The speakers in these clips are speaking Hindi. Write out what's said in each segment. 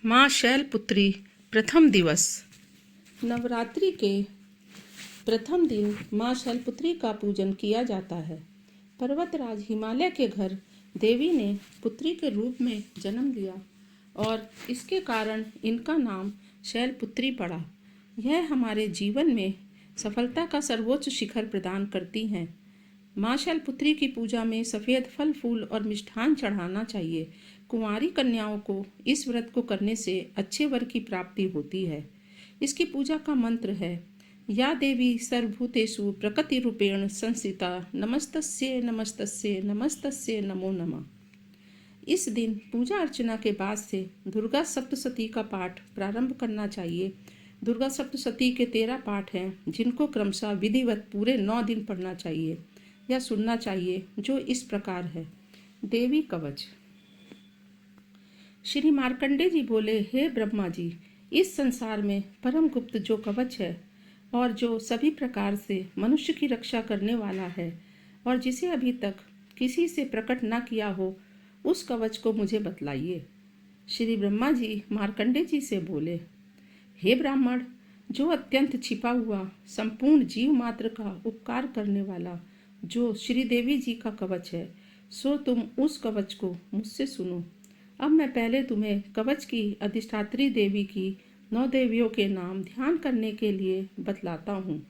माँ शैलपुत्री प्रथम दिवस। नवरात्रि के प्रथम दिन माँ शैलपुत्री का पूजन किया जाता है। पर्वतराज हिमालय के घर देवी ने पुत्री के रूप में जन्म लिया और इसके कारण इनका नाम शैलपुत्री पड़ा। यह हमारे जीवन में सफलता का सर्वोच्च शिखर प्रदान करती हैं। माँ शैलपुत्री की पूजा में सफ़ेद फल फूल और मिष्ठान चढ़ाना चाहिए। कुंवारी कन्याओं को इस व्रत को करने से अच्छे वर की प्राप्ति होती है। इसकी पूजा का मंत्र है, या देवी सर्वभूतेषु प्रकृति रूपेण संस्थिता नमस्तस्ये नमस्तस्ये नमस्तस्ये नमो नमः। इस दिन पूजा अर्चना के बाद से दुर्गा सप्तशती का पाठ प्रारंभ करना चाहिए। दुर्गा सप्तशती के 13 पाठ हैं, जिनको क्रमशः विधिवत पूरे 9 दिन पढ़ना चाहिए या सुनना चाहिए, जो इस प्रकार है। देवी कवच। श्री मार्कंडे जी बोले, हे ब्रह्मा जी, इस संसार में परम गुप्त जो कवच है और जो सभी प्रकार से मनुष्य की रक्षा करने वाला है और जिसे अभी तक किसी से प्रकट न किया हो, उस कवच को मुझे बतलाइए। श्री ब्रह्मा जी मार्कंडे जी से बोले, हे ब्राह्मण, जो अत्यंत छिपा हुआ संपूर्ण जीव मात्र का उपकार करने वाला जो श्री देवी जी का कवच है, सो तुम उस कवच को मुझसे सुनो। अब मैं पहले तुम्हें कवच की अधिष्ठात्री देवी की 9 देवियों के नाम ध्यान करने के लिए बतलाता हूँ।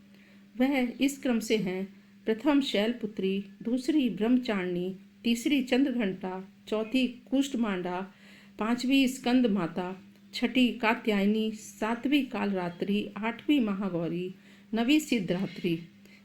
वह इस क्रम से हैं: प्रथम शैलपुत्री, दूसरी ब्रह्मचारिणी, तीसरी चंद्रघंटा, चौथी कुष्ठमांडा, पांचवी स्कंद माता, छठी कात्यायनी, सातवीं कालरात्रि, आठवीं महागौरी, नवीं सिद्धरात्रि।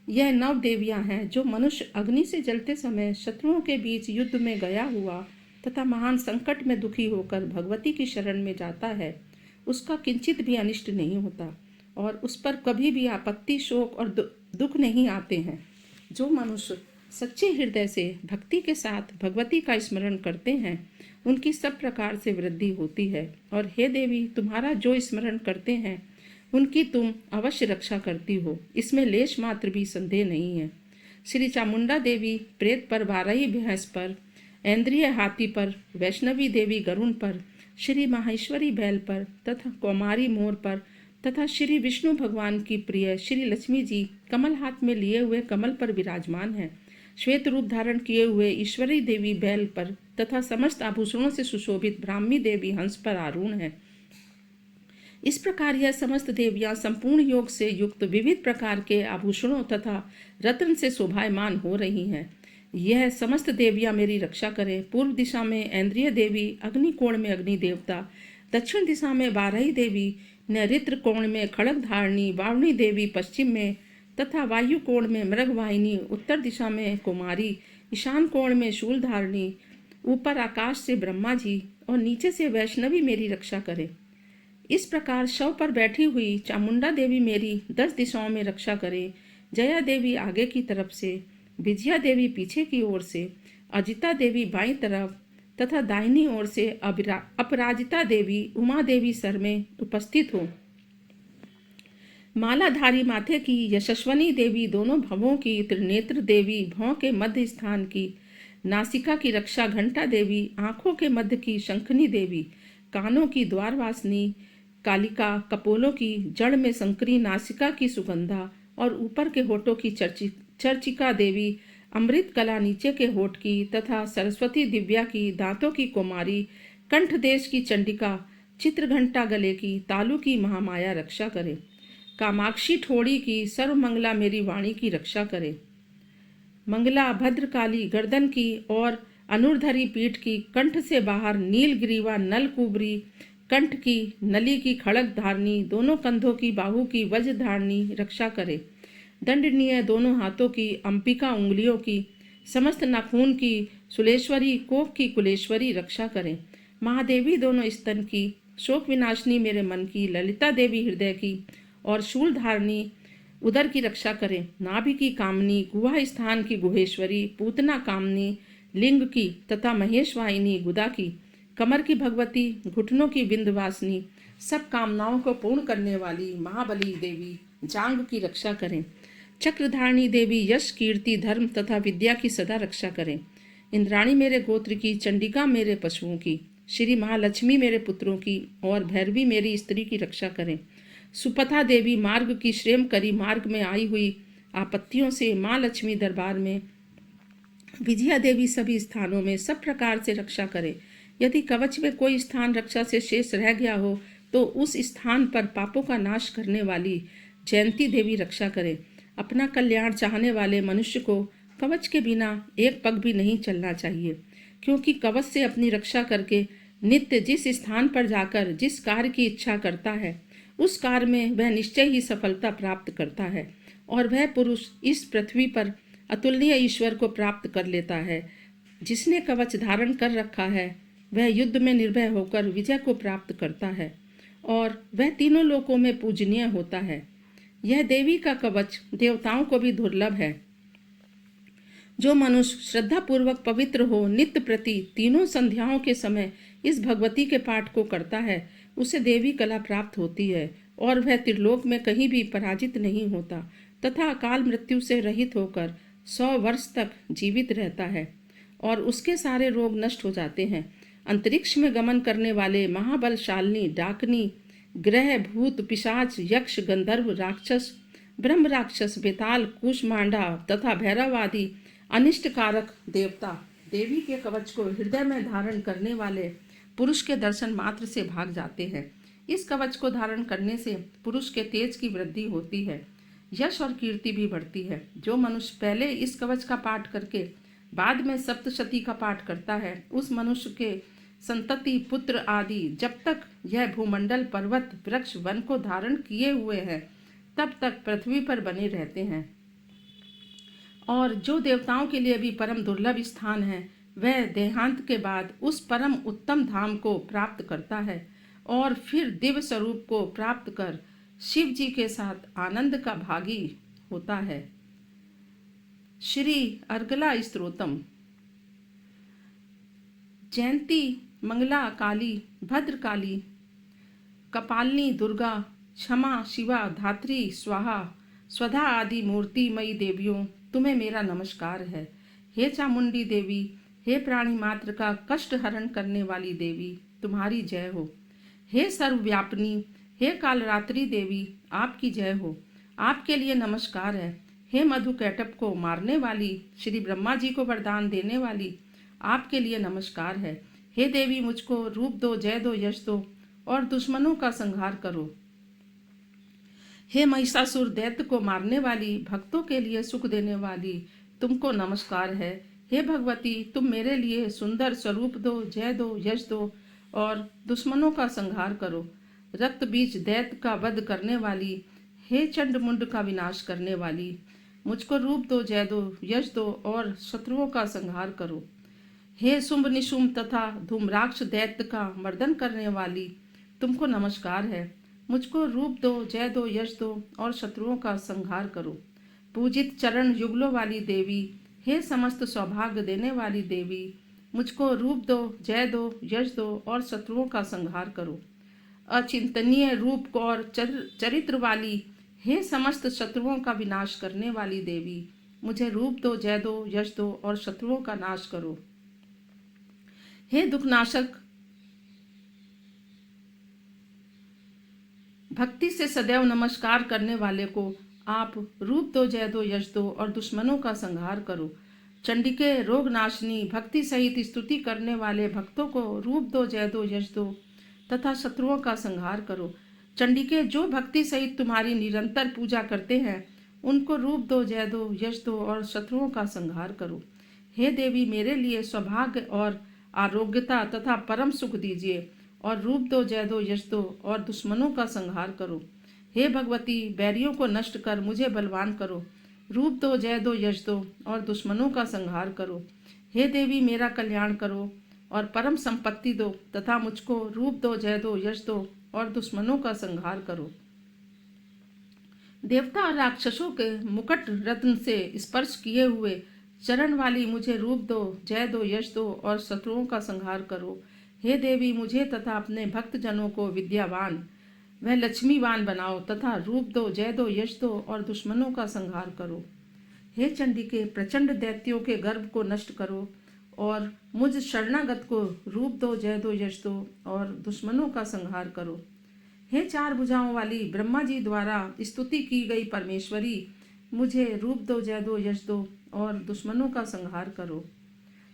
यह 9 देवियां हैं जो मनुष्य अग्नि से जलते समय शत्रुओं के बीच युद्ध में गया हुआ तथा महान संकट में दुखी होकर भगवती की शरण में जाता है, उसका किंचित भी अनिष्ट नहीं होता और उस पर कभी भी आपत्ति, शोक और दुख नहीं आते हैं। जो मनुष्य सच्चे हृदय से भक्ति के साथ भगवती का स्मरण करते हैं, उनकी सब प्रकार से वृद्धि होती है। और हे देवी, तुम्हारा जो स्मरण करते हैं उनकी तुम अवश्य रक्षा करती हो, इसमें लेश मात्र भी संदेह नहीं है। श्री चामुंडा देवी प्रेत पर, बारही भैंस पर, ऐन्द्रिय हाथी पर, वैष्णवी देवी गरुण पर, श्री माहेश्वरी बैल पर तथा कौमारी मोर पर तथा श्री विष्णु भगवान की प्रिय श्री लक्ष्मी जी कमल हाथ में लिए हुए कमल पर विराजमान है। श्वेत रूप धारण किए हुए ईश्वरी देवी बैल पर तथा समस्त आभूषणों से सुशोभित ब्राह्मी देवी हंस पर आरूढ़ है। इस प्रकार यह समस्त देवियां संपूर्ण योग से युक्त विविध प्रकार के आभूषणों तथा रत्न से शोभायमान हो रही हैं। यह समस्त देवियां मेरी रक्षा करें। पूर्व दिशा में ऐन्द्रिय देवी, अग्नि कोण में अग्नि देवता, दक्षिण दिशा में बारही देवी, नैऋत्य कोण में खड़ग धारणी, वारुणी देवी पश्चिम में तथा वायु कोण में मृगवाहिनी, उत्तर दिशा में कुमारी, ईशान कोण में शूलधारणी, ऊपर आकाश से ब्रह्मा जी और नीचे से वैष्णवी मेरी रक्षा करें। इस प्रकार शव पर बैठी हुई चामुंडा देवी मेरी 10 दिशाओं में रक्षा करें। जया देवी आगे की तरफ से, विजया देवी पीछे की ओर से, अजिता देवी बाईं तरफ तथा दाहिनी ओर से अपराजिता देवी, उमा देवी सर में उपस्थित हो। मालाधारी माथे की यशस्वनी देवी दोनों भवों की, त्रिनेत्र देवी भौं के मध्य स्थान की, नासिका की रक्षा घंटा देवी, आंखों के मध्य की शंखनी देवी, कानों की द्वारवासिनी कालिका, कपोलों की जड़ में शंकरी, नासिका की सुगंधा और ऊपर के होठों की चर्चिका देवी, अमृत कला नीचे के होठ की तथा सरस्वती दिव्या की, दांतों की कुमारी, कंठ देश की चंडिका, चित्रघंटा गले की, तालु की महामाया रक्षा करे। कामाक्षी ठोड़ी की सर्वमंगला मेरी वाणी की रक्षा करे। मंगला भद्रकाली गर्दन की और अनुर्धरी पीठ की, कंठ से बाहर नीलग्रीवा नलकुबरी, कंठ की नली की खड़ग धारणी, दोनों कंधों की, बाहु की वज्र धारणी रक्षा करे। दंडनीय दोनों हाथों की, अंबिका उंगलियों की, समस्त नाखून की, सुलेश्वरी कोप की कुलेश्वरी रक्षा करें। महादेवी दोनों स्तन की, शोक विनाशिनी मेरे मन की, ललिता देवी हृदय की और शूल धारणी उदर की रक्षा करें। नाभि की कामनी, गुहा स्थान की गुहेश्वरी, पूतना कामनी लिंग की तथा महेशवाहिनी गुदा की, कमर की भगवती, घुटनों की विंध्यवासिनी, सब कामनाओं को पूर्ण करने वाली महाबली देवी जांग की रक्षा करें। चक्रधारणी देवी यश, कीर्ति, धर्म तथा विद्या की सदा रक्षा करें। इंद्राणी मेरे गोत्र की, चंडिका मेरे पशुओं की, श्री महालक्ष्मी मेरे पुत्रों की और भैरवी मेरी स्त्री की रक्षा करें। सुपथा देवी मार्ग की श्रेम करी मार्ग में आई हुई आपत्तियों से माँ लक्ष्मी दरबार में विजया देवी सभी स्थानों में सब प्रकार से रक्षा करे। यदि कवच में कोई स्थान रक्षा से शेष रह गया हो तो उस स्थान पर पापों का नाश करने वाली जयंती देवी रक्षा करे। अपना कल्याण चाहने वाले मनुष्य को कवच के बिना एक पग भी नहीं चलना चाहिए, क्योंकि कवच से अपनी रक्षा करके नित्य जिस स्थान पर जाकर जिस कार्य की इच्छा करता है उस कार्य में वह निश्चय ही सफलता प्राप्त करता है और वह पुरुष इस पृथ्वी पर अतुलनीय ईश्वर को प्राप्त कर लेता है। जिसने कवच धारण कर रखा है वह युद्ध में निर्भय होकर विजय को प्राप्त करता है और वह तीनों लोकों में पूजनीय होता है। यह देवी का कवच देवताओं को भी दुर्लभ है। जो मनुष्य श्रद्धापूर्वक पवित्र हो नित्य प्रति तीनों संध्याओं के समय इस भगवती के पाठ को करता है उसे देवी कला प्राप्त होती है और वह त्रिलोक में कहीं भी पराजित नहीं होता तथा अकाल मृत्यु से रहित होकर 100 वर्ष तक जीवित रहता है और उसके सारे रोग नष्ट हो जाते हैं। अंतरिक्ष में गमन करने वाले महाबलशालिनी डाकनी ग्रह भूत पिशाच यक्ष गंधर्व राक्षस ब्रह्म राक्षस बेताल कुष्मांडा तथा भैरव आदि अनिष्टकारक देवता देवी के कवच को हृदय में धारण करने वाले पुरुष के दर्शन मात्र से भाग जाते हैं। इस कवच को धारण करने से पुरुष के तेज की वृद्धि होती है, यश और कीर्ति भी बढ़ती है। जो मनुष्य पहले इस कवच का पाठ करके बाद में सप्तशती का पाठ करता है उस मनुष्य के संतति पुत्र आदि जब तक यह भूमंडल पर्वत वृक्ष वन को धारण किए हुए हैं तब तक पृथ्वी पर बने रहते हैं। और जो देवताओं के लिए भी परम दुर्लभ स्थान है वह देहांत के बाद उस परम उत्तम धाम को प्राप्त करता है और फिर दिव्य स्वरूप को प्राप्त कर शिव जी के साथ आनंद का भागी होता है। श्री अर्गला स्तोत्रम। जयंती मंगला काली भद्रकाली कपालिनी दुर्गा क्षमा शिवा धात्री स्वाहा स्वधा आदि मूर्तिमयी देवियों तुम्हें मेरा नमस्कार है। हे चामुंडी देवी, हे प्राणी मात्र का कष्ट हरण करने वाली देवी तुम्हारी जय हो। हे सर्वव्यापिनी, हे कालरात्रि देवी आपकी जय हो। आपके लिए नमस्कार है। हे मधु कैटप को मारने वाली श्री ब्रह्मा जी को वरदान देने वाली आपके लिए नमस्कार है। हे देवी मुझको रूप दो, जय दो, यश दो और दुश्मनों का संहार करो। हे महिषासुर दैत्य को मारने वाली भक्तों के लिए सुख देने वाली तुमको नमस्कार है। हे भगवती तुम मेरे लिए सुंदर स्वरूप दो, जय दो, यश दो और दुश्मनों का संहार करो। रक्त बीज दैत्य का वध करने वाली, हे चंड मुंड का विनाश करने वाली मुझको रूप दो, जय दो, यश दो और शत्रुओं का संहार करो। हे शुंभ निशुंभ तथा धूम्राक्ष दैत्य का मर्दन करने वाली तुमको नमस्कार है। मुझको रूप दो, जय दो, यश दो और शत्रुओं का संहार करो। पूजित चरण युगलों वाली देवी, हे समस्त सौभाग्य देने वाली देवी मुझको रूप दो, जय दो, यश दो और शत्रुओं का संहार करो। अचिंतनीय रूप और चरित्र वाली, हे समस्त शत्रुओं का विनाश करने वाली देवी मुझे रूप दो, जय दो, यश दो और शत्रुओं का नाश करो। हे दुखनाशक, भक्ति से सदैव नमस्कार करने वाले को आप रूप दो, जय दो, यश दो और दुश्मनों का संहार करो। चंडिके रोग नाशनी, भक्ति सहित स्तुति करने वाले भक्तों को रूप दो, जय दो, यश दो तथा शत्रुओं का संहार करो। चंडिके जो भक्ति सहित तुम्हारी निरंतर पूजा करते हैं उनको रूप दो, जय दो, यश दो और शत्रुओं का संहार करो। हे देवी मेरे लिए सौभाग्य और आरोग्यता तथा परम सुख दीजिए और रूप दो, जय दो, यश दो और दुश्मनों का संहार करो। हे भगवती बैरियों को नष्ट कर मुझे बलवान करो। रूप दो, जय दो, यश दो और दुश्मनों का संहार करो। हे देवी मेरा कल्याण करो और परम संपत्ति दो तथा मुझको रूप दो, जय दो, यश दो और दुश्मनों का संहार करो। देवता और राक्षसों के मुकुट रत्न से स्पर्श किए हुए चरण वाली मुझे रूप दो, जय दो, यश दो और शत्रुओं का संहार करो। हे देवी मुझे तथा अपने भक्तजनों को विद्यावान वह लक्ष्मीवान बनाओ तथा रूप दो, जय दो, यश दो और दुश्मनों का संहार करो। हे चंडिके प्रचंड दैत्यों के गर्भ को नष्ट करो और मुझ शरणागत को रूप दो, जय दो, यश दो और दुश्मनों का संहार करो। हे 4 भुजाओं वाली ब्रह्मा जी द्वारा स्तुति की गई परमेश्वरी, मुझे रूप दो, जय दो, यश दो और दुश्मनों का संहार करो।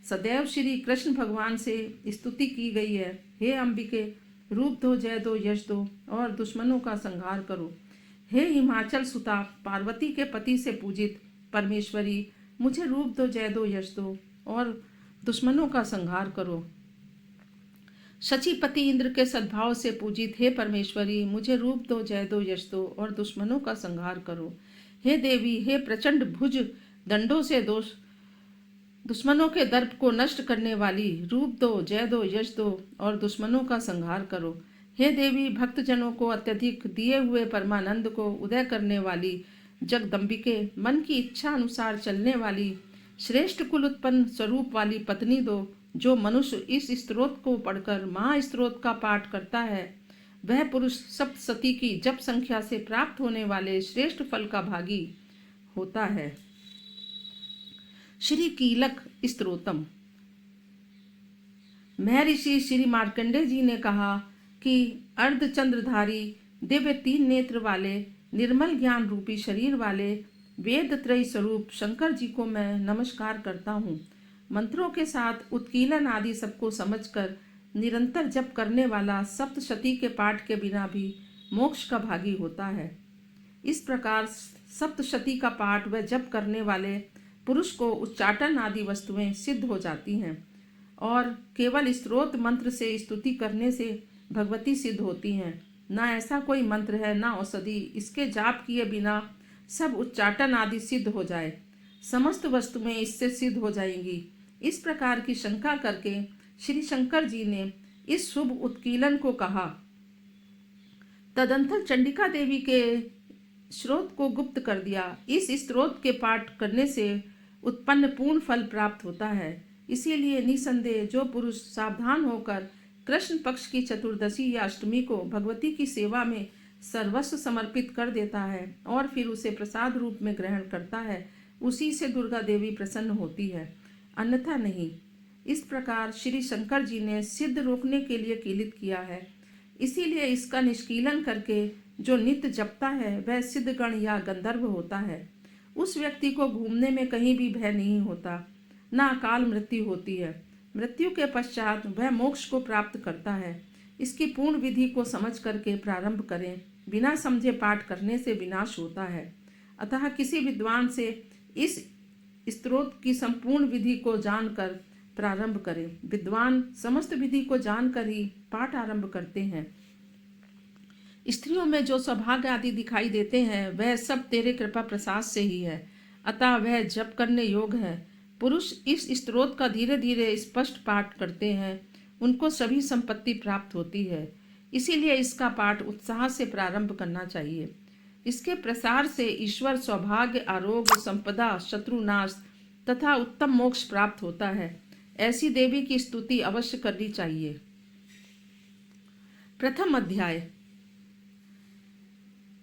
सदैव श्री कृष्ण भगवान से स्तुति की गई है। हे अंबिके, रूप दो, जय दो, यश दो और दुश्मनों का संहार करो। हे हिमाचल सुता पार्वती के पति से पूजित परमेश्वरी, मुझे रूप दो, जय दो, यश दो और दुश्मनों का संहार करो। शचीपति इंद्र के सद्भाव से पूजित हे परमेश्वरी, मुझे रूप दो, जय दो, यश दो और दुश्मनों का संहार करो। हे देवी, हे प्रचंड भुज दंडों से दुश्मनों के दर्प को नष्ट करने वाली, रूप दो, जय दो, यश दो और दुश्मनों का संहार करो। हे देवी, भक्तजनों को अत्यधिक दिए हुए परमानंद को उदय करने वाली, जगदम्बिके, मन की इच्छा अनुसार चलने वाली, श्रेष्ठ कुल उत्पन्न स्वरूप वाली पत्नी दो। जो मनुष्य इस स्तोत्र को पढ़कर महास्तोत्र का पाठ करता है, वह पुरुष सप्तशती की जप संख्या से प्राप्त होने वाले श्रेष्ठ फल का भागी होता है। श्री कीलक स्तोत्रम। महर्षि श्री मार्कंडेय जी ने कहा कि अर्धचंद्रधारी, दिव्य 3 नेत्र वाले, निर्मल ज्ञान रूपी शरीर वाले वेद त्रय स्वरूप शंकर जी को मैं नमस्कार करता हूँ। मंत्रों के साथ उत्कीलन आदि सबको समझकर निरंतर जप करने वाला सप्तशती के पाठ के बिना भी मोक्ष का भागी होता है। इस प्रकार सप्तशती का पाठ व जप करने वाले पुरुष को उच्चाटन आदि वस्तुएं सिद्ध हो जाती हैं और केवल स्त्रोत मंत्र से स्तुति करने से भगवती सिद्ध होती हैं। ना ऐसा कोई मंत्र है, ना औषधि, इसके जाप किए बिना सब उच्चाटन आदि सिद्ध हो जाए, समस्त वस्तुएं इससे सिद्ध हो जाएंगी। इस प्रकार की शंका करके श्री शंकर जी ने इस शुभ उत्कीलन को कहा। तदंतर चंडिका देवी के स्रोत को गुप्त कर दिया। इस स्रोत के पाठ करने से उत्पन्न पूर्ण फल प्राप्त होता है। इसीलिए निसंदेह जो पुरुष सावधान होकर कृष्ण पक्ष की चतुर्दशी या अष्टमी को भगवती की सेवा में सर्वस्व समर्पित कर देता है और फिर उसे प्रसाद रूप में ग्रहण करता है, उसी से दुर्गा देवी प्रसन्न होती है, अन्यथा नहीं। इस प्रकार श्री शंकर जी ने सिद्ध रोकने के लिए कीलित किया है। इसीलिए इसका निष्कीलन करके जो नित्य जपता है वह सिद्धगण या गंधर्व होता है। उस व्यक्ति को घूमने में कहीं भी भय नहीं होता, ना अकाल मृत्यु होती है। मृत्यु के पश्चात वह मोक्ष को प्राप्त करता है। इसकी पूर्ण विधि को समझ करके प्रारंभ करें। बिना समझे पाठ करने से विनाश होता है। अतः किसी विद्वान से इस स्तोत्र की संपूर्ण विधि को जानकर प्रारंभ करें। विद्वान समस्त विधि को जानकर ही पाठ आरंभ करते हैं। स्त्रियों में जो सौभाग्य आदि दिखाई देते हैं वह सब तेरे कृपा प्रसाद से ही है, अतः वह जप करने योग्य है। पुरुष इस स्तोत्र का धीरे धीरे स्पष्ट पाठ करते हैं, उनको सभी संपत्ति प्राप्त होती है। इसीलिए इसका पाठ उत्साह से प्रारंभ करना चाहिए। इसके प्रसार से ईश्वर सौभाग्य, आरोग्य, संपदा, शत्रुनाश तथा उत्तम मोक्ष प्राप्त होता है। ऐसी देवी की स्तुति अवश्य करनी चाहिए। प्रथम अध्याय।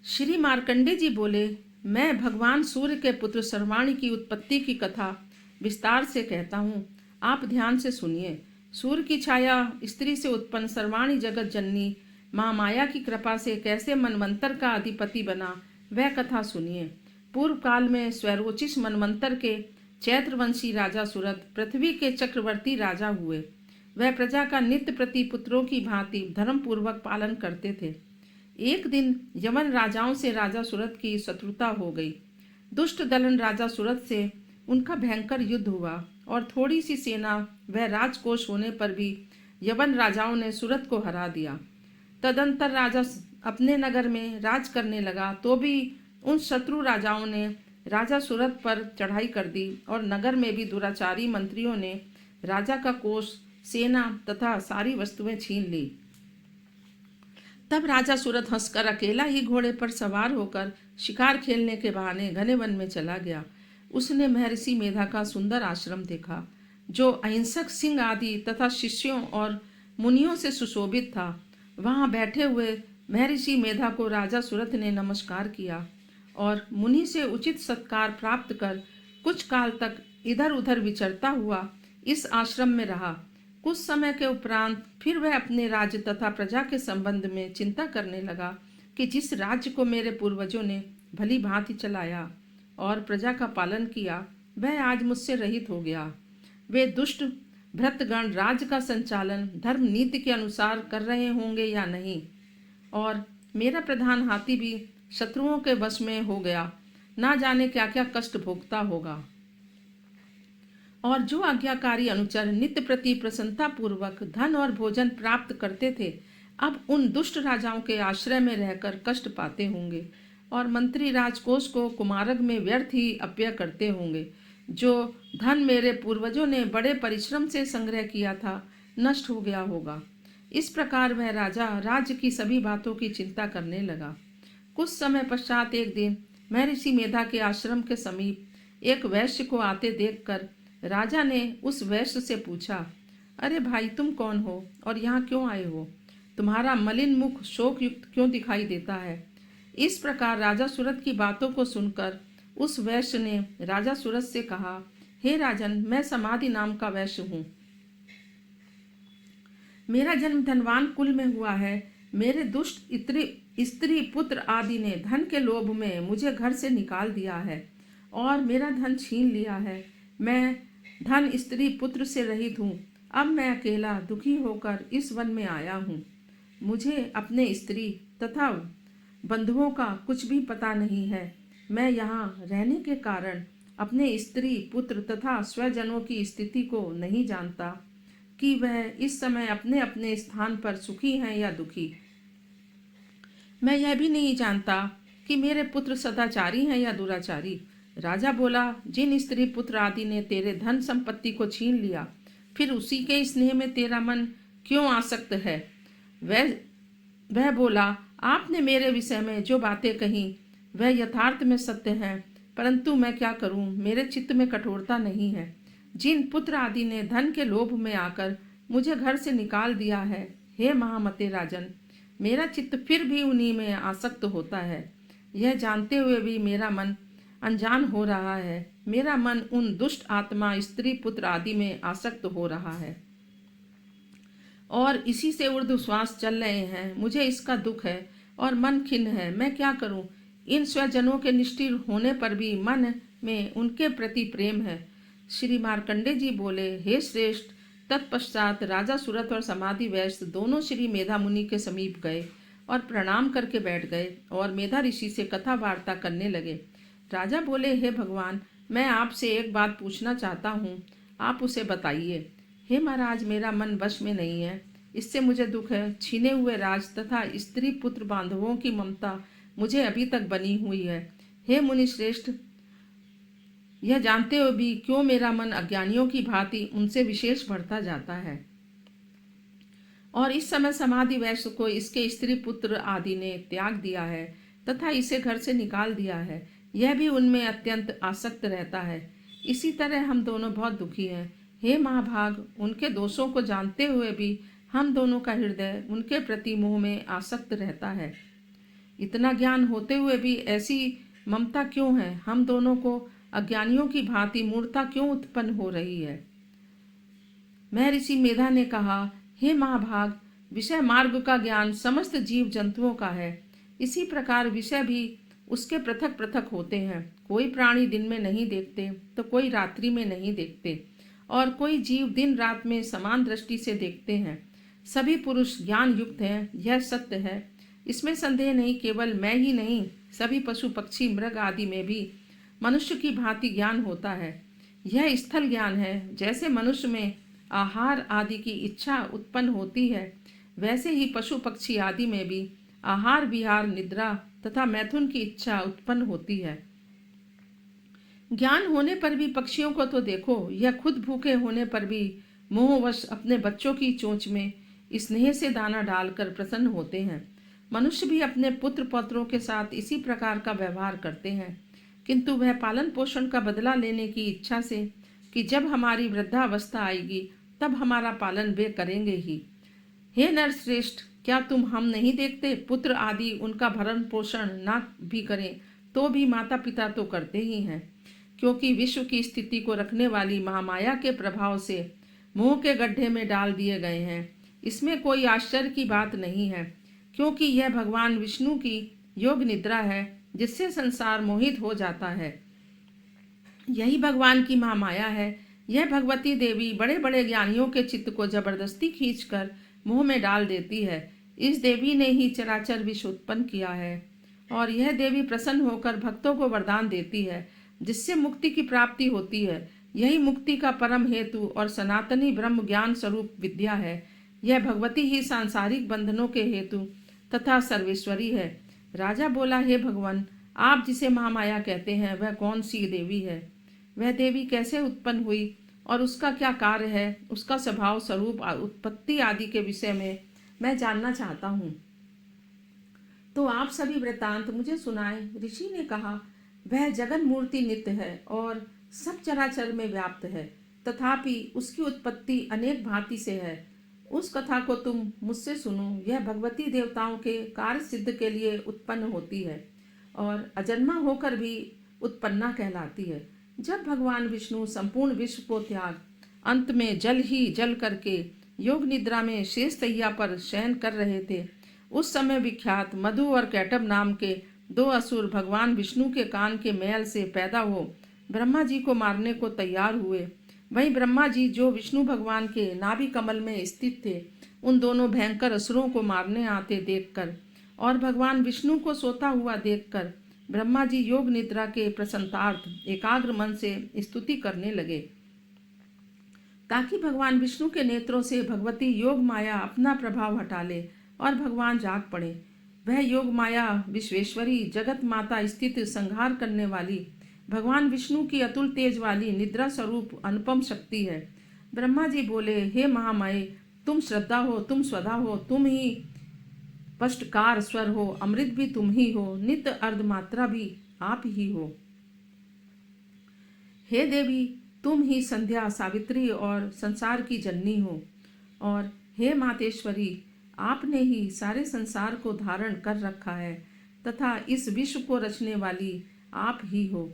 श्री मार्कंडेय जी बोले, मैं भगवान सूर्य के पुत्र सर्वाणी की उत्पत्ति की कथा विस्तार से कहता हूँ, आप ध्यान से सुनिए। सूर्य की छाया स्त्री से उत्पन्न सर्वाणी जगत जननी माँ माया की कृपा से कैसे मनवंतर का अधिपति बना, वह कथा सुनिए। पूर्व काल में स्वैरोचिष मनवंतर के चैत्रवंशी राजा सुरथ पृथ्वी के चक्रवर्ती राजा हुए। वह प्रजा का नित्य प्रति पुत्रों की भांति धर्मपूर्वक पालन करते थे। एक दिन यवन राजाओं से राजा सुरथ की शत्रुता हो गई। दुष्ट दलन राजा सुरथ से उनका भयंकर युद्ध हुआ और थोड़ी सी सेना वह राजकोष होने पर भी यवन राजाओं ने सुरथ को हरा दिया। तदंतर राजा अपने नगर में राज करने लगा तो भी उन शत्रु राजाओं ने राजा सुरथ पर चढ़ाई कर दी और नगर में भी दुराचारी मंत्रियों ने राजा का कोष, सेना तथा सारी वस्तुएं छीन ली। तब राजा सुरथ हंसकर अकेला ही घोड़े पर सवार होकर शिकार खेलने के बहाने घने वन में चला गया। उसने महर्षि मेधा का सुंदर आश्रम देखा, जो अहिंसक सिंह आदि तथा शिष्यों और मुनियों से सुशोभित था। वहां बैठे हुए महर्षि मेधा को राजा सुरथ ने नमस्कार किया और मुनि से उचित सत्कार प्राप्त कर कुछ काल तक इधर उधर विचरता हुआ इस आश्रम में रहा। कुछ समय के उपरांत फिर वह अपने राज्य तथा प्रजा के संबंध में चिंता करने लगा कि जिस राज्य को मेरे पूर्वजों ने भली भांति चलाया और प्रजा का पालन किया, वह आज मुझसे रहित हो गया। वे दुष्ट भृत्यगण राज्य का संचालन धर्म नीति के अनुसार कर रहे होंगे या नहीं, और मेरा प्रधान हाथी भी शत्रुओं के वश में हो गया, ना जाने क्या क्या कष्ट भोगता होगा। और जो आज्ञाकारी अनुचर नित्य प्रति प्रसन्नता पूर्वक धन और भोजन प्राप्त करते थे, अब उन दुष्ट राजाओं के आश्रय में रहकर कष्ट पाते होंगे, और मंत्री राजकोष को कुमारक में व्यर्थ ही अपव्यय करते होंगे। जो धन मेरे पूर्वजों ने बड़े परिश्रम से संग्रह किया था, नष्ट हो गया होगा। इस प्रकार वह राजा राज्य की सभी बातों की चिंता करने लगा। कुछ समय पश्चात एक दिन महर्षि मेधा के आश्रम के समीप एक वैश्य को आते देखकर राजा ने उस वैश्य से पूछा, अरे भाई, तुम कौन हो और यहाँ क्यों आए हो? तुम्हारा मलिन मुख शोक युक्त क्यों दिखाई देता है? इस प्रकार राजा सूरत की बातों को सुनकर उस वैश्य ने राजा सूरत से कहा, हे राजन, मैं समाधि नाम का वैश्य हूँ। मेरा जन्म धनवान कुल में हुआ है। मेरे दुष्ट स्त्री पुत्र आदि ने धन के लोभ में मुझे घर से निकाल दिया है और मेरा धन छीन लिया है। मैं धन स्त्री पुत्र से रहित हूँ। अब मैं अकेला दुखी होकर इस वन में आया हूँ। मुझे अपने स्त्री तथा बंधुओं का कुछ भी पता नहीं है। मैं यहाँ रहने के कारण अपने स्त्री पुत्र तथा स्वजनों की स्थिति को नहीं जानता कि वह इस समय अपने अपने स्थान पर सुखी हैं या दुखी। मैं यह भी नहीं जानता कि मेरे पुत्र सदाचारी हैं या दुराचारी। राजा बोला, जिन स्त्री पुत्र आदि ने तेरे धन संपत्ति को छीन लिया, फिर उसी के स्नेह में तेरा मन क्यों आसक्त है? वह बोला, आपने मेरे विषय में जो बातें कही वह यथार्थ में सत्य है, परंतु मैं क्या करूं, मेरे चित्त में कठोरता नहीं है। जिन पुत्र आदि ने धन के लोभ में आकर मुझे घर से निकाल दिया है, हे महामते राजन, मेरा चित्त फिर भी उन्हीं में आसक्त होता है। यह जानते हुए भी मेरा मन अनजान हो रहा है। मेरा मन उन दुष्ट आत्मा स्त्री पुत्र आदि में आसक्त हो रहा है और इसी से ऊर्ध्व श्वास चल रहे हैं। मुझे इसका दुख है और मन खिन्न है। मैं क्या करूं? इन स्वजनों के निष्ठुर होने पर भी मन में उनके प्रति प्रेम है। श्री मार्कंडे जी बोले, हे श्रेष्ठ। तत्पश्चात राजा सूरत और समाधि वैश्य दोनों श्री मेधा मुनि के समीप गए और प्रणाम करके बैठ गए और मेधा ऋषि से कथा वार्ता करने लगे। राजा बोले, हे भगवान, मैं आपसे एक बात पूछना चाहता हूँ, आप उसे बताइए। हे महाराज, मेरा मन वश में नहीं है, इससे मुझे दुख है। छीने हुए राज तथा स्त्री पुत्र बांधवों की ममता मुझे अभी तक बनी हुई है। हे मुनि श्रेष्ठ, यह जानते हुए भी क्यों मेरा मन अज्ञानियों की भांति उनसे विशेष बढ़ता जाता है? और इस समय समाधि वैश्य को इसके स्त्री पुत्र आदि ने त्याग दिया है तथा इसे घर से निकाल दिया है। यह भी उनमें अत्यंत आसक्त रहता है। इसी तरह हम दोनों बहुत दुखी हैं। हे महाभाग, उनके दोषों को जानते हुए भी हम दोनों का हृदय उनके प्रति मोह में आसक्त रहता है। इतना ज्ञान होते हुए भी ऐसी ममता क्यों है? हम दोनों को अज्ञानियों की भांति मूर्खता क्यों उत्पन्न हो रही है? महर्षि मेधा ने कहा, हे महाभाग, विषय मार्ग का ज्ञान समस्त जीव जंतुओं का है। इसी प्रकार विषय भी उसके पृथक पृथक होते हैं। कोई प्राणी दिन में नहीं देखते तो कोई रात्रि में नहीं देखते, और कोई जीव दिन रात में समान दृष्टि से देखते हैं। सभी पुरुष ज्ञान युक्त हैं, यह सत्य है, इसमें संदेह नहीं। केवल मैं ही नहीं, सभी पशु पक्षी मृग आदि में भी मनुष्य की भांति ज्ञान होता है। यह स्थल ज्ञान है। जैसे मनुष्य में आहार आदि की इच्छा उत्पन्न होती है, वैसे ही पशु पक्षी आदि में भी आहार विहार निद्रा तथा मैथुन की इच्छा उत्पन्न होती है। ज्ञान होने पर भी पक्षियों को तो देखो, यह खुद भूखे होने पर भी मोहवश अपने बच्चों की चोंच में स्नेह से दाना डालकर प्रसन्न होते हैं। मनुष्य भी अपने पुत्र पौत्रों के साथ इसी प्रकार का व्यवहार करते हैं, किंतु वह पालन पोषण का बदला लेने की इच्छा से कि जब हमारी वृद्धावस्था आएगी तब हमारा पालन वे करेंगे ही। हे नरश्रेष्ठ, क्या तुम हम नहीं देखते? पुत्र आदि उनका भरण पोषण ना भी करें तो भी माता पिता तो करते ही हैं। क्योंकि विश्व की स्थिति को रखने वाली महामाया के प्रभाव से मोह के गड्ढे में डाल दिए गए हैं। इसमें कोई आश्चर्य की बात नहीं है, क्योंकि यह भगवान विष्णु की योग निद्रा है जिससे संसार मोहित हो जाता है। यही भगवान की महामाया है। यह भगवती देवी बड़े बड़े ज्ञानियों के चित्त को जबरदस्ती खींचकर मोह में डाल देती है। इस देवी ने ही चराचर विश्व उत्पन्न किया है और यह देवी प्रसन्न होकर भक्तों को वरदान देती है जिससे मुक्ति की प्राप्ति होती है। यही मुक्ति का परम हेतु और सनातनी ब्रह्म ज्ञान स्वरूप विद्या है। यह भगवती ही सांसारिक बंधनों के हेतु तथा सर्वेश्वरी है। राजा बोला, हे भगवान, आप जिसे महामाया कहते हैं वह कौन सी देवी है? वह देवी कैसे उत्पन्न हुई और उसका क्या कार्य है? उसका स्वभाव, स्वरूप, उत्पत्ति आदि के विषय में मैं जानना चाहता हूँ। तो आप सभी वृत्तांत मुझे सुनाएं। ऋषि ने कहा, वह जगन मूर्ति नित्य है और सब चराचर में व्याप्त है, तथापि उसकी उत्पत्ति अनेक भांति से है। उस कथा को तुम मुझसे सुनो। यह भगवती देवताओं के कार्य सिद्ध के लिए उत्पन्न होती है और अजन्मा होकर भी उत्पन्ना कहलाती है। जब भगवान विष्णु संपूर्ण विश्व को त्याग अंत में जल ही जल करके योग निद्रा में शेष तैया पर शयन कर रहे थे, उस समय विख्यात मधु और कैटभ नाम के दो असुर भगवान विष्णु के कान के मैल से पैदा हो ब्रह्मा जी को मारने को तैयार हुए। वहीं ब्रह्मा जी, जो विष्णु भगवान के नाभि कमल में स्थित थे, उन दोनों भयंकर असुरों को मारने आते देखकर और भगवान विष्णु को सोता हुआ देखकर ब्रह्मा जी योग निद्रा के प्रसन्नार्थ एकाग्र मन से स्तुति करने लगे, ताकि भगवान विष्णु के नेत्रों से भगवती योग माया अपना प्रभाव हटा ले और भगवान जाग पड़े। वह योग माया विश्वेश्वरी, जगत माता स्थित, संहार करने वाली भगवान विष्णु की अतुल तेज वाली निद्रा स्वरूप अनुपम शक्ति है। ब्रह्मा जी बोले, हे महामाये, तुम श्रद्धा हो, तुम स्वधा हो, तुम ही स्पष्टकार स्वर हो, अमृत भी तुम ही हो, नित्य अर्धमात्रा भी आप ही हो। हे देवी, तुम ही संध्या, सावित्री और संसार की जननी हो। और हे मातेश्वरी, आपने ही सारे संसार को धारण कर रखा है तथा इस विश्व को रचने वाली आप ही हो।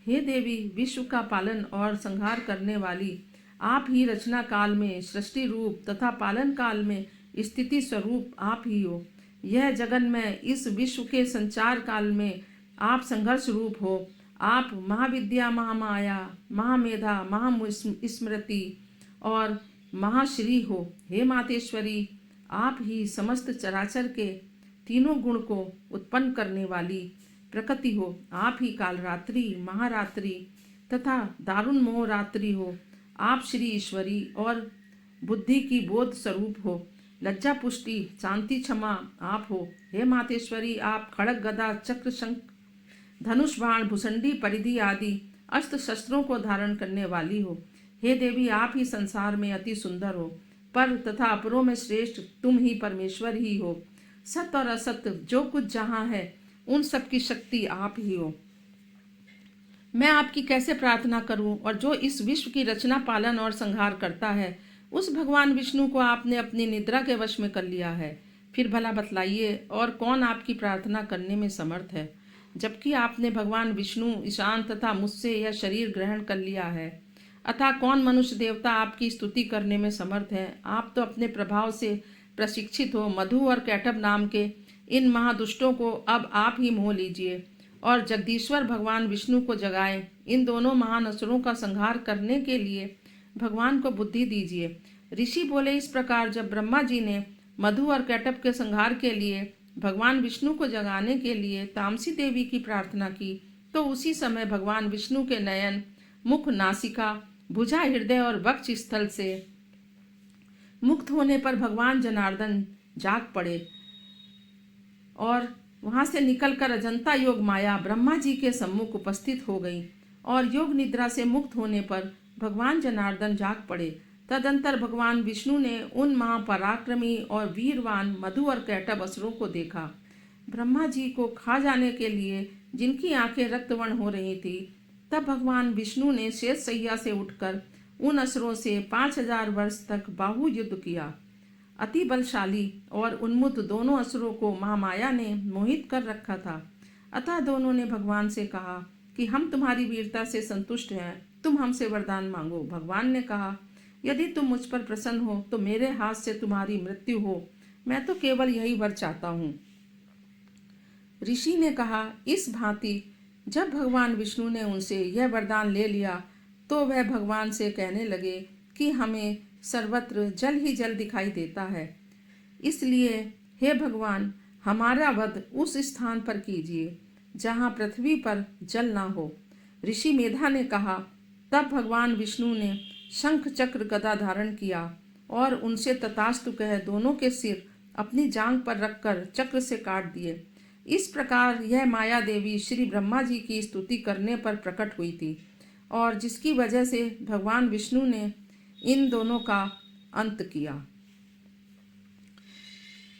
हे देवी, विश्व का पालन और संहार करने वाली आप ही रचना काल में सृष्टि रूप तथा पालन काल में स्थिति स्वरूप आप ही हो। यह जगन में इस विश्व के संचार काल में आप संघर्ष रूप हो। आप महाविद्या, महामाया, महामेधा, महास्मृति और महाश्री हो। हे मातेश्वरी, आप ही समस्त चराचर के तीनों गुण को उत्पन्न करने वाली प्रकृति हो। आप ही कालरात्रि, महारात्रि तथा दारुण मोह रात्रि हो। आप श्री ईश्वरी और बुद्धि की बोध स्वरूप हो। लज्जा, पुष्टि, शांति, क्षमा आप हो। हे मातेश्वरी, आप खड़ग, गदा, चक्र, शंख, धनुष, बाण, भुसंडी, परिधि आदि अस्त्र शस्त्रों को धारण करने वाली हो। हे देवी, आप ही संसार में अति सुंदर हो। पर तथा अपरों में श्रेष्ठ तुम ही परमेश्वर ही हो। सत्य और असत्य जो कुछ जहाँ है, उन सब की शक्ति आप ही हो। मैं आपकी कैसे प्रार्थना करूं? और जो इस विश्व की रचना, पालन और संहार करता है, उस भगवान विष्णु को आपने अपनी निद्रा के वश में कर लिया है। फिर भला बतलाइए, और कौन आपकी प्रार्थना करने में समर्थ है, जबकि आपने भगवान विष्णु, ईशान तथा मुझसे यह शरीर ग्रहण कर लिया है। अतः कौन मनुष्य देवता आपकी स्तुति करने में समर्थ है? आप तो अपने प्रभाव से प्रशिक्षित हो। मधु और कैटभ नाम के इन महादुष्टों को अब आप ही मोह लीजिए और जगदीश्वर भगवान विष्णु को जगाएं। इन दोनों महान असुरों का संहार करने के लिए भगवान को बुद्धि दीजिए। ऋषि बोले, इस प्रकार जब ब्रह्मा जी ने मधु और कैटभ के संहार के लिए भगवान विष्णु को जगाने के लिए तामसी देवी की प्रार्थना की, तो उसी समय भगवान विष्णु के नयन, मुख, नासिका, भुजा, हृदय और वक्ष स्थल से मुक्त होने पर भगवान जनार्दन जाग पड़े और वहां से निकलकर अजंता योग माया ब्रह्मा जी के सम्मुख उपस्थित हो गई। और योग निद्रा से मुक्त होने पर भगवान जनार्दन जाग पड़े। तदंतर भगवान विष्णु ने उन महापराक्रमी और वीरवान मधु और कैटभ असुरों को देखा। ब्रह्मा जी को खा जाने के लिए जिनकी आंखें रक्तवर्ण हो रही थी, तब भगवान विष्णु ने शेष सैया से उठकर उन असुरों से 5000 वर्ष तक बाहु युद्ध किया। अति बलशाली और उन्मुक्त दोनों असुरों को महामाया ने मोहित कर रखा था। अतः दोनों ने भगवान से कहा, कि हम तुम्हारी वीरता से संतुष्ट हैं, तुम हमसे वरदान मांगो। भगवान ने कहा, यदि तुम मुझ पर प्रसन्न हो तो मेरे हाथ से तुम्हारी मृत्यु हो, मैं तो केवल यही वर चाहता हूँ। ऋषि ने कहा, इस भांति जब भगवान विष्णु ने उनसे यह वरदान ले लिया तो वह भगवान से कहने लगे कि हमें सर्वत्र जल ही जल दिखाई देता है, इसलिए हे भगवान, हमारा वध उस स्थान पर कीजिए जहाँ पृथ्वी पर जल ना हो। ऋषि मेधा ने कहा, तब भगवान विष्णु ने शंख चक्र गदा धारण किया और उनसे तथास्तु कह दोनों के सिर अपनी जांघ पर रखकर चक्र से काट दिए। इस प्रकार यह माया देवी श्री ब्रह्मा जी की स्तुति करने पर प्रकट हुई थी और जिसकी वजह से भगवान विष्णु ने इन दोनों का अंत किया।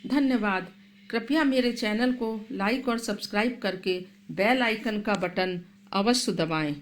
धन्यवाद। कृपया मेरे चैनल को लाइक और सब्सक्राइब करके बेल आइकन का बटन अवश्य दबाएं।